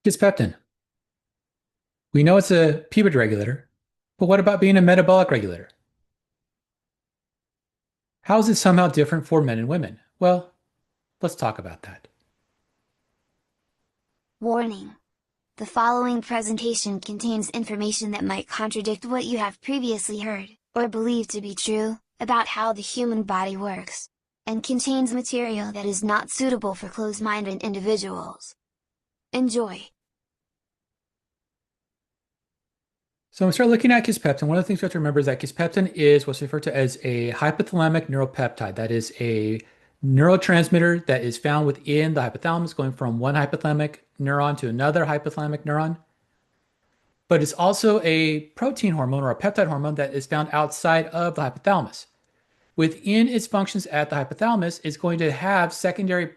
Kisspeptin. We know it's a puberty regulator, but what about being a metabolic regulator? How is it somehow different for men and women? Well, let's talk about that. Warning: the following presentation contains information that might contradict what you have previously heard, or believed to be true, about how the human body works, and contains material that is not suitable for closed-minded individuals. Enjoy! So when we start looking at kisspeptin, one of the things we have to remember is that kisspeptin is what's referred to as a hypothalamic neuropeptide. That is a neurotransmitter that is found within the hypothalamus, going from one hypothalamic neuron to another hypothalamic neuron. But it's also a protein hormone or a peptide hormone that is found outside of the hypothalamus. Within its functions at the hypothalamus, it's going to have secondary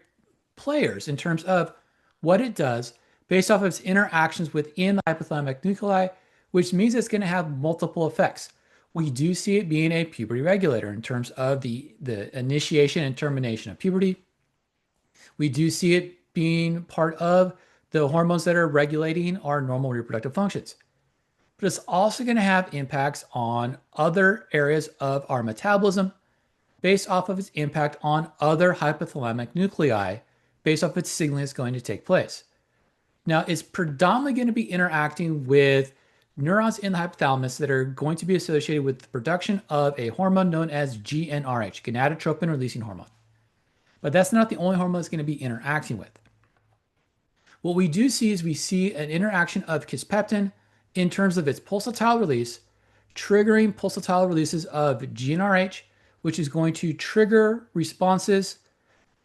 players in terms of what it does based off of its interactions within the hypothalamic nuclei, which means it's going to have multiple effects. We do see it being a puberty regulator in terms of the initiation and termination of puberty. We do see it being part of the hormones that are regulating our normal reproductive functions. But it's also going to have impacts on other areas of our metabolism based off of its impact on other hypothalamic nuclei based off its signaling that's going to take place. Now, it's predominantly going to be interacting with neurons in the hypothalamus that are going to be associated with the production of a hormone known as GnRH, gonadotropin releasing hormone. But that's not the only hormone it's going to be interacting with. What we do see is we see an interaction of kisspeptin in terms of its pulsatile release, triggering pulsatile releases of GnRH, which is going to trigger responses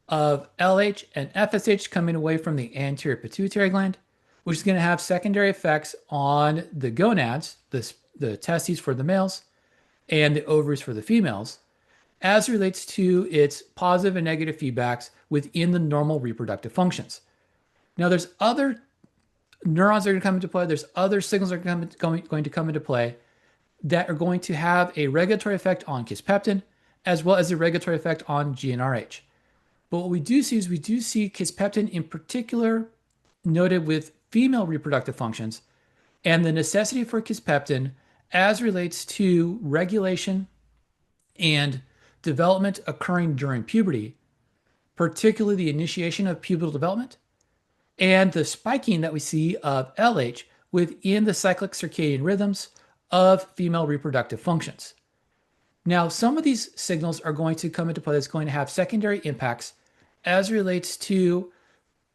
of LH and FSH coming away from the anterior pituitary gland, which is going to have secondary effects on the gonads, the testes for the males, and the ovaries for the females, as it relates to its positive and negative feedbacks within the normal reproductive functions. Now, there's other neurons that are going to come into play. There's other signals that are going to come into play that are going to have a regulatory effect on kisspeptin, as well as a regulatory effect on GnRH. But what we do see is we do see kisspeptin in particular noted with female reproductive functions and the necessity for kisspeptin as relates to regulation and development occurring during puberty, particularly the initiation of pubertal development and the spiking that we see of LH within the cyclic circadian rhythms of female reproductive functions. Now, some of these signals are going to come into play that's going to have secondary impacts as relates to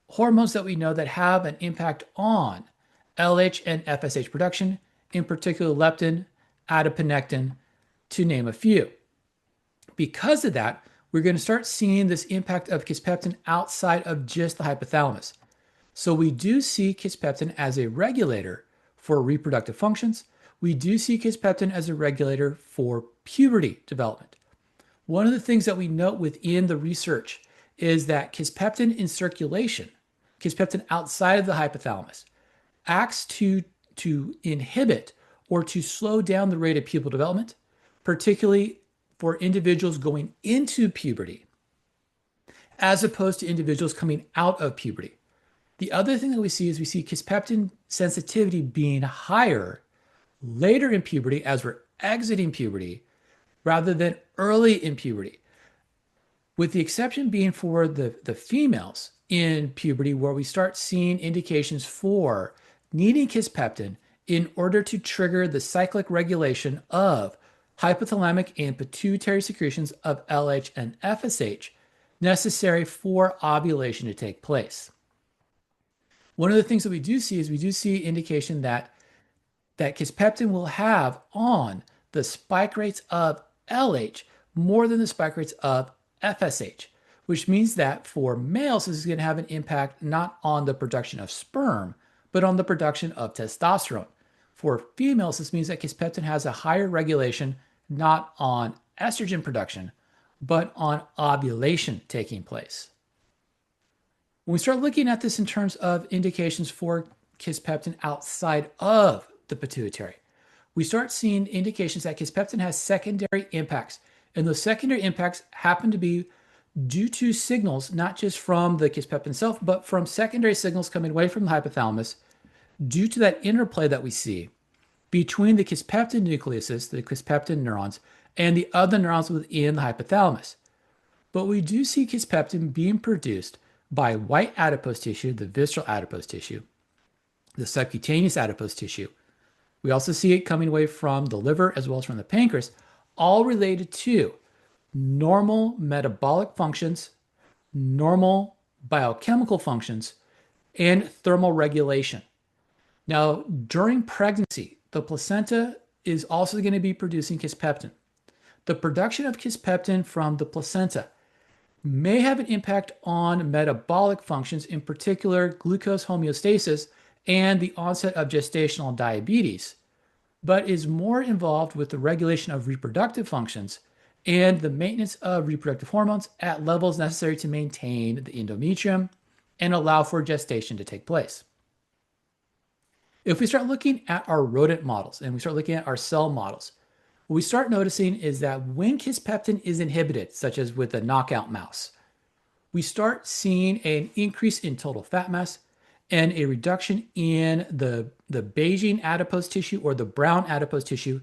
hormones that we know that have an impact on LH and FSH production, in particular leptin, adiponectin, to name a few. Because of that, we're going to start seeing this impact of kisspeptin outside of just the hypothalamus. So we do see kisspeptin as a regulator for reproductive functions. We do see kisspeptin as a regulator for puberty development. One of the things that we note within the research is that kisspeptin in circulation, kisspeptin outside of the hypothalamus, acts to inhibit or to slow down the rate of pupil development, particularly for individuals going into puberty, as opposed to individuals coming out of puberty. The other thing that we see is we see kisspeptin sensitivity being higher later in puberty as we're exiting puberty rather than early in puberty, with the exception being for the females in puberty where we start seeing indications for needing kisspeptin in order to trigger the cyclic regulation of hypothalamic and pituitary secretions of LH and FSH necessary for ovulation to take place. One of the things that we do see is we do see indication that kisspeptin will have on the spike rates of LH more than the spike rates of FSH, which means that for males, this is going to have an impact not on the production of sperm, but on the production of testosterone. For females, this means that kisspeptin has a higher regulation not on estrogen production, but on ovulation taking place. When we start looking at this in terms of indications for kisspeptin outside of the pituitary, we start seeing indications that kisspeptin has secondary impacts. And those secondary impacts happen to be due to signals not just from the kisspeptin itself, but from secondary signals coming away from the hypothalamus due to that interplay that we see between the kisspeptin nucleuses, the kisspeptin neurons, and the other neurons within the hypothalamus. But we do see kisspeptin being produced by white adipose tissue, the visceral adipose tissue, the subcutaneous adipose tissue. We also see it coming away from the liver as well as from the pancreas, all related to normal metabolic functions, normal biochemical functions, and thermal regulation. Now, during pregnancy, the placenta is also going to be producing kisspeptin. The production of kisspeptin from the placenta may have an impact on metabolic functions, in particular glucose homeostasis and the onset of gestational diabetes, but is more involved with the regulation of reproductive functions and the maintenance of reproductive hormones at levels necessary to maintain the endometrium and allow for gestation to take place. If we start looking at our rodent models and we start looking at our cell models, what we start noticing is that when kisspeptin is inhibited, such as with a knockout mouse, we start seeing an increase in total fat mass and a reduction in the beiging adipose tissue or the brown adipose tissue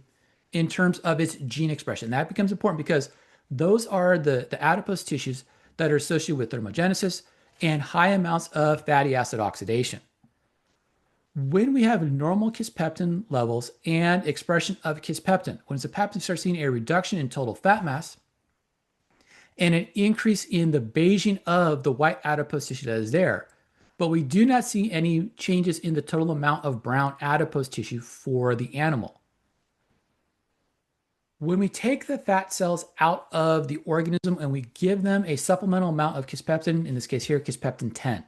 in terms of its gene expression. That becomes important because those are the adipose tissues that are associated with thermogenesis and high amounts of fatty acid oxidation. When we have normal kisspeptin levels and expression of kisspeptin, when kisspeptin starts seeing a reduction in total fat mass and an increase in the beiging of the white adipose tissue that is there, but we do not see any changes in the total amount of brown adipose tissue for the animal. When we take the fat cells out of the organism and we give them a supplemental amount of kisspeptin, in this case here, kisspeptin 10,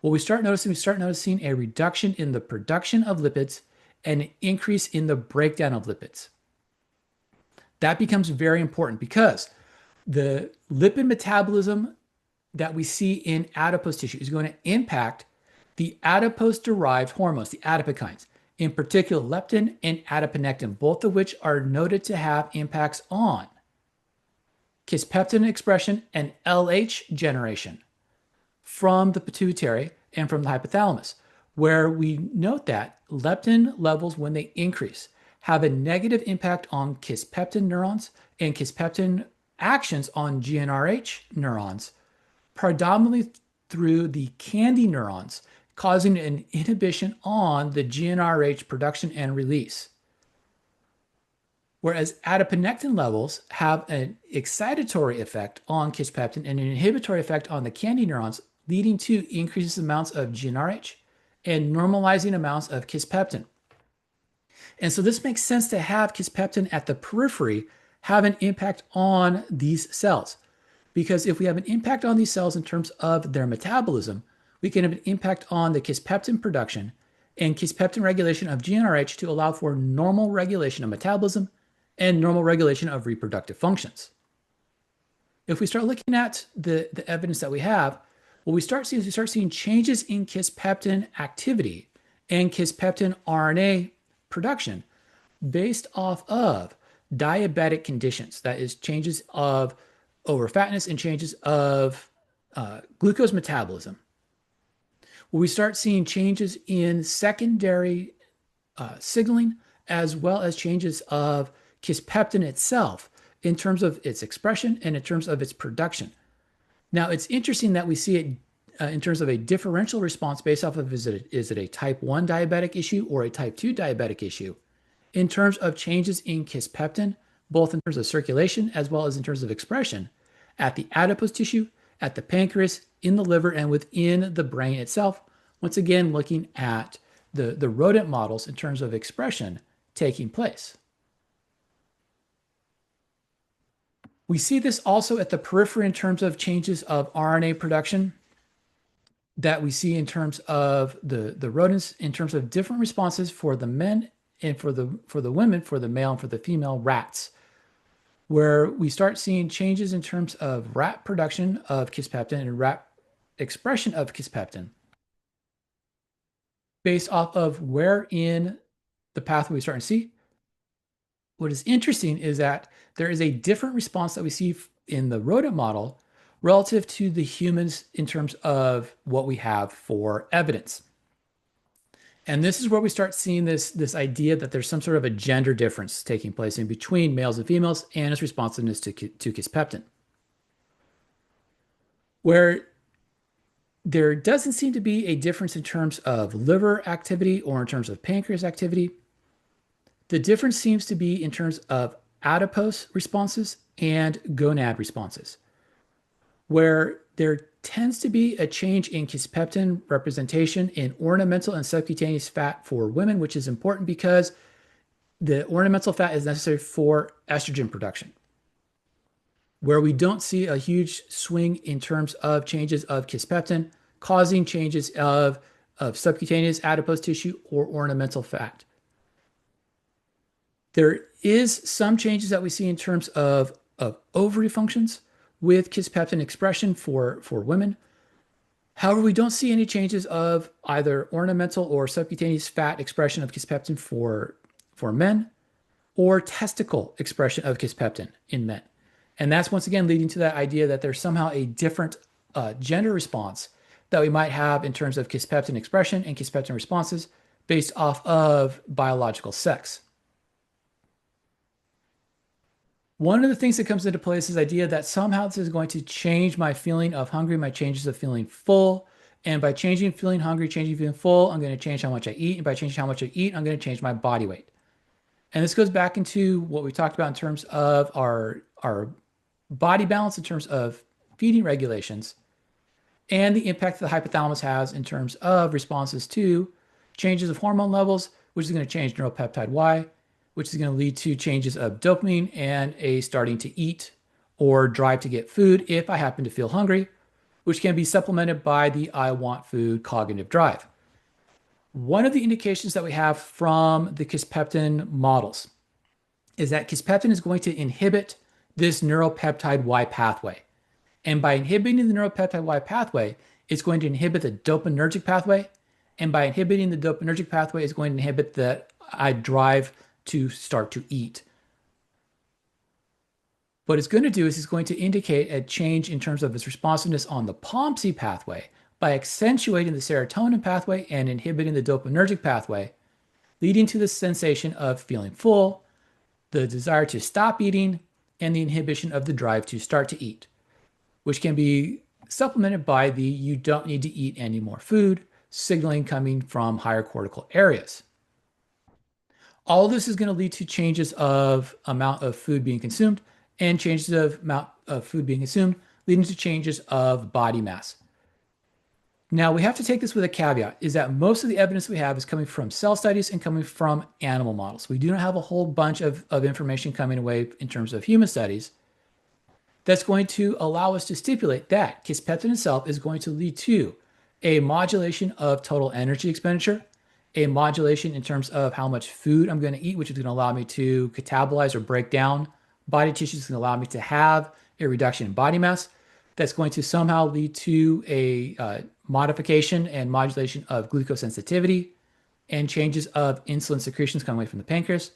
what we start noticing a reduction in the production of lipids and an increase in the breakdown of lipids. That becomes very important because the lipid metabolism that we see in adipose tissue is going to impact the adipose-derived hormones, the adipokines, in particular leptin and adiponectin, both of which are noted to have impacts on kisspeptin expression and LH generation from the pituitary and from the hypothalamus, where we note that leptin levels, when they increase, have a negative impact on kisspeptin neurons and kisspeptin actions on GnRH neurons, predominantly through the KNDy neurons, causing an inhibition on the GnRH production and release. Whereas adiponectin levels have an excitatory effect on kisspeptin and an inhibitory effect on the KNDy neurons, leading to increased amounts of GnRH and normalizing amounts of kisspeptin. And so this makes sense to have kisspeptin at the periphery have an impact on these cells. Because if we have an impact on these cells in terms of their metabolism, we can have an impact on the kisspeptin production and kisspeptin regulation of GnRH to allow for normal regulation of metabolism and normal regulation of reproductive functions. If we start looking at the evidence that we have, what we start seeing changes in kisspeptin activity and kisspeptin RNA production based off of diabetic conditions. That is, changes of overfatness and changes of glucose metabolism. Well, we start seeing changes in secondary signaling as well as changes of kisspeptin itself in terms of its expression and in terms of its production. Now, it's interesting that we see it in terms of a differential response based off of is it a type 1 diabetic issue or a type 2 diabetic issue in terms of changes in kisspeptin, both in terms of circulation as well as in terms of expression at the adipose tissue, at the pancreas, in the liver, and within the brain itself. Once again, looking at the rodent models in terms of expression taking place. We see this also at the periphery in terms of changes of RNA production that we see in terms of the rodents, in terms of different responses for the men and for the women, for the male and for the female rats, where we start seeing changes in terms of rat production of kisspeptin and rat expression of kisspeptin based off of where in the pathway we start to see. What is interesting is that there is a different response that we see in the rodent model relative to the humans in terms of what we have for evidence. And this is where we start seeing this idea that there's some sort of a gender difference taking place in between males and females and its responsiveness to kisspeptin, where there doesn't seem to be a difference in terms of liver activity or in terms of pancreas activity. The difference seems to be in terms of adipose responses and gonad responses, where there tends to be a change in kisspeptin representation in ornamental and subcutaneous fat for women, which is important because the ornamental fat is necessary for estrogen production. Where we don't see a huge swing in terms of changes of kisspeptin causing changes of subcutaneous adipose tissue or ornamental fat. There is some changes that we see in terms of ovary functions with kisspeptin expression for women. However, we don't see any changes of either ornamental or subcutaneous fat expression of kisspeptin for men or testicle expression of kisspeptin in men. And that's once again leading to that idea that there's somehow a different gender response that we might have in terms of kisspeptin expression and kisspeptin responses based off of biological sex. One of the things that comes into play is this idea that somehow this is going to change my feeling of hungry, my changes of feeling full. And by changing feeling hungry, changing feeling full, I'm going to change how much I eat. And by changing how much I eat, I'm going to change my body weight. And this goes back into what we talked about in terms of our body balance, in terms of feeding regulations, and the impact that the hypothalamus has in terms of responses to changes of hormone levels, which is going to change neuropeptide Y, which is going to lead to changes of dopamine and a starting to eat or drive to get food if I happen to feel hungry, which can be supplemented by the I want food cognitive drive. One of the indications that we have from the kisspeptin models is that kisspeptin is going to inhibit this neuropeptide Y pathway. And by inhibiting the neuropeptide Y pathway, it's going to inhibit the dopaminergic pathway. And by inhibiting the dopaminergic pathway, it's going to inhibit the I drive to start to eat. What it's going to do is it's going to indicate a change in terms of its responsiveness on the POMC pathway by accentuating the serotonin pathway and inhibiting the dopaminergic pathway, leading to the sensation of feeling full, the desire to stop eating, and the inhibition of the drive to start to eat, which can be supplemented by the you don't need to eat any more food signaling coming from higher cortical areas. All of this is going to lead to changes of amount of food being consumed and changes of amount of food being consumed, leading to changes of body mass. Now, we have to take this with a caveat, is that most of the evidence we have is coming from cell studies and coming from animal models. We do not have a whole bunch of information coming away in terms of human studies that's going to allow us to stipulate that kisspeptin itself is going to lead to a modulation of total energy expenditure, a modulation in terms of how much food I'm going to eat, which is going to allow me to catabolize or break down body tissues, is going to allow me to have a reduction in body mass that's going to somehow lead to a modification and modulation of glucose sensitivity and changes of insulin secretions coming away from the pancreas,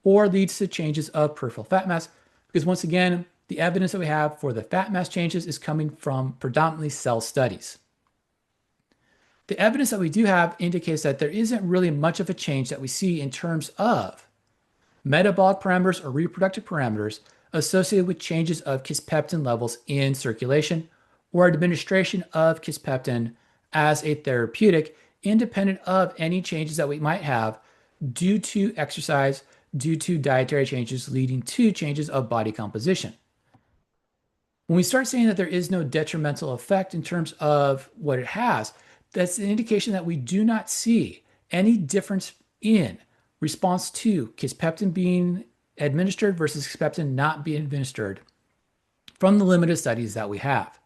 or leads to changes of peripheral fat mass. Because once again, the evidence that we have for the fat mass changes is coming from predominantly cell studies. The evidence that we do have indicates that there isn't really much of a change that we see in terms of metabolic parameters or reproductive parameters associated with changes of kisspeptin levels in circulation or administration of kisspeptin as a therapeutic, independent of any changes that we might have due to exercise, due to dietary changes leading to changes of body composition. When we start saying that there is no detrimental effect in terms of what it has, that's an indication that we do not see any difference in response to kisspeptin being administered versus kisspeptin not being administered from the limited studies that we have,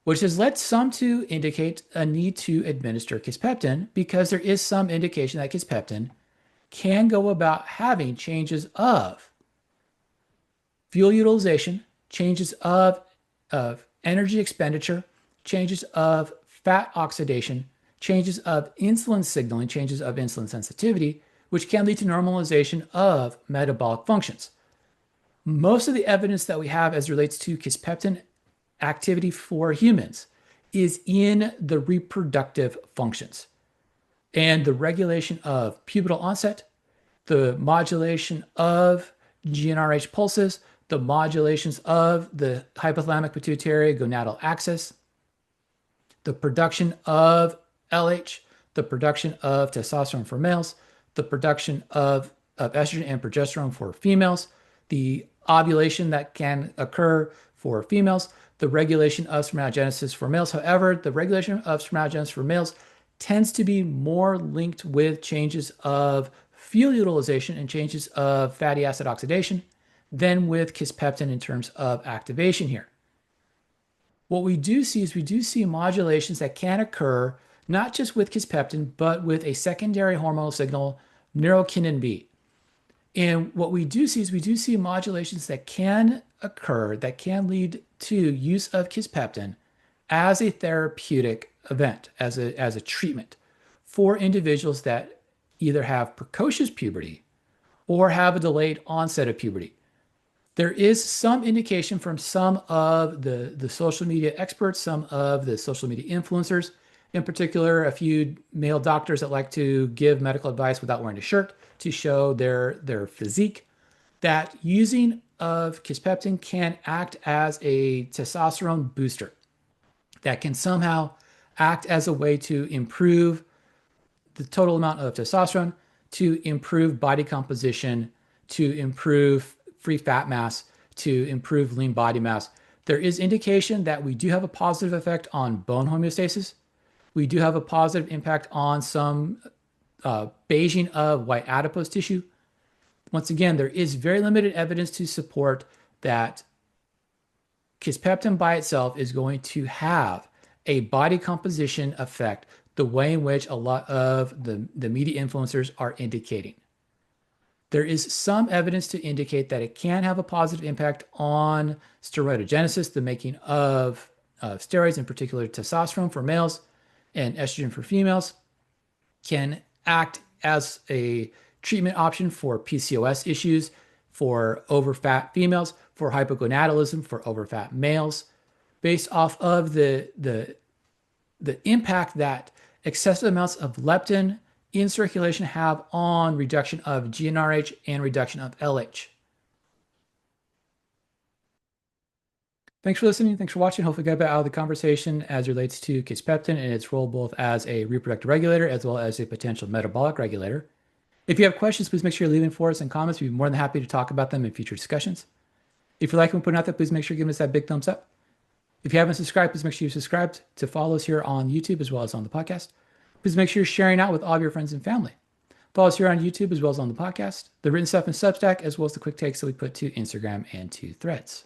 which has led some to indicate a need to administer kisspeptin because there is some indication that kisspeptin can go about having changes of fuel utilization, changes of energy expenditure, changes of fat oxidation, changes of insulin signaling, changes of insulin sensitivity, which can lead to normalization of metabolic functions. Most of the evidence that we have as relates to kisspeptin activity for humans is in the reproductive functions and the regulation of pubertal onset, the modulation of GnRH pulses, the modulations of the hypothalamic pituitary gonadal axis, the production of LH, the production of testosterone for males, the production of estrogen and progesterone for females, the ovulation that can occur for females, the regulation of spermatogenesis for males. However, the regulation of spermatogenesis for males tends to be more linked with changes of fuel utilization and changes of fatty acid oxidation than with kisspeptin in terms of activation here. What we do see is we do see modulations that can occur not just with kisspeptin, but with a secondary hormonal signal, neurokinin B. And what we do see is we do see modulations that can occur that can lead to use of kisspeptin as a therapeutic event, as a treatment for individuals that either have precocious puberty or have a delayed onset of puberty. There is some indication from some of the social media experts, some of the social media influencers, in particular, a few male doctors that like to give medical advice without wearing a shirt to show their physique, that using of kisspeptin can act as a testosterone booster that can somehow act as a way to improve the total amount of testosterone, to improve body composition, to improve free fat mass, to improve lean body mass. There is indication that we do have a positive effect on bone homeostasis. We do have a positive impact on some beiging of white adipose tissue. Once again, there is very limited evidence to support that kisspeptin by itself is going to have a body composition effect the way in which a lot of the media influencers are indicating. There is some evidence to indicate that it can have a positive impact on steroidogenesis, the making of steroids, in particular testosterone for males and estrogen for females, can act as a treatment option for PCOS issues, for overfat females, for hypogonadism, for overfat males, based off of the impact that excessive amounts of leptin in circulation have on reduction of GnRH and reduction of LH. Thanks for listening. Thanks for watching. Hopefully got a bit out of the conversation as it relates to kisspeptin and its role both as a reproductive regulator as well as a potential metabolic regulator. If you have questions, please make sure you're leaving for us in comments. We'd be more than happy to talk about them in future discussions. If you like what we're putting out there, please make sure you're giving us that big thumbs up. If you haven't subscribed, please make sure you're subscribed to follow us here on YouTube as well as on the podcast. Please make sure you're sharing out with all of your friends and family. Follow us here on YouTube as well as on the podcast, the written stuff in Substack, as well as the quick takes that we put to Instagram and to Threads.